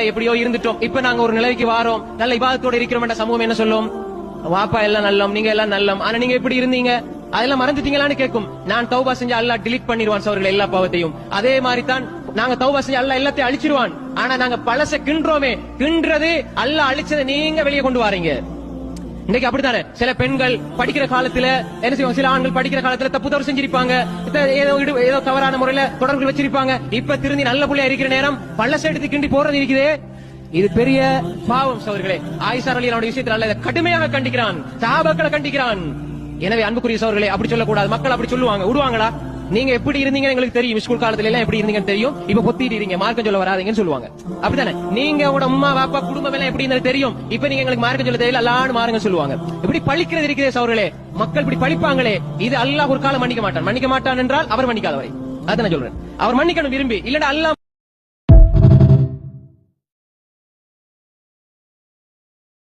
எப்படியோ இருந்துட்டோம். இப்ப நாங்க ஒரு நிலைக்கு வாரோம், நல்ல இபாதத்தோட இருக்கிறோம். சமூகம் என்ன சொல்லும்? வாப்பா எல்லாம் நல்லம், நீங்க எல்லாம் நல்லம், ஆனா நீங்க எப்படி இருந்தீங்க அதெல்லாம் மறந்துட்டீங்களான்னு கேட்கும். நான் தௌபா செஞ்சு அல்லாஹ் டிலீட் பண்ணிடுவான் சவர்கள் எல்லா பாவத்தையும். அதே மாதிரி தான் நாங்க தௌபா செஞ்சு அல்லாஹ் எல்லாத்தையும் அழிச்சிருவான். ஆனா நாங்க பழச கின்றோமே, கின்றது அல்லாஹ் அழிச்சதை நீங்க வெளியே கொண்டு வாரீங்க. இன்னைக்கு அப்படித்தானே சில பெண்கள் படிக்கிற காலத்துல என்ன செய்வாங்க, சில ஆண்கள் படிக்கிற காலத்துல தப்பு தவறு செஞ்சிருப்பாங்க, ஏதோ தவறான முறையில தொடர்புகள் வச்சிருப்பாங்க. இப்ப திருந்தி நல்ல புள்ளையா இருக்கிற நேரம் பழச எடுத்து கிண்டி போறது இருக்குதே, இது பெரிய பாவம் சகோதரர்களே. ஆயிஷா ரலியல்லாஹு விஷயத்தில் அல்லாஹ் இதை கடுமையாக கண்டிக்கிறான், சஹாபாக்களை கண்டிக்கிறான். எனவே அன்புக்குரிய சகோதரர்களே, அப்படி சொல்லக்கூடாது. மக்கள் அப்படி சொல்லுவாங்க, விடுவாங்களா? நீங்க எப்படி இருந்தீங்கன்னு எங்களுக்கு தெரியும், ஸ்கூல் காலத்துல எல்லாம் எப்படி இருந்தீங்கன்னு தெரியும், இப்ப பொத்திட்டு இருக்கீங்க, மார்க்கம் சொல்ல வராதீங்கன்னு சொல்லுவாங்க. அப்படித்தானே? நீங்க உங்களோட அம்மா பாப்பா குடும்பம் எல்லாம் எப்படி இருந்தாலும் தெரியும், இப்ப நீங்க எங்களுக்கு மார்க்கம் சொல்ல தெரியல, அல்லாஹ்னு மாறுங்க சொல்லுவாங்க. இப்படி பழிக்கிறது இருக்கிறதே சகோதரர்களே, மக்கள் இப்படி பழிப்பாங்களே, இது அல்லாஹ் ஒரு காலம் மன்னிக்க மாட்டான். மன்னிக்க மாட்டான் என்றால் அவர் மன்னிக்காதவரை. அதான் நான் சொல்றேன். அவர் மன்னிக்கணும் விரும்பி, இல்லன்னா அல்லாஹ்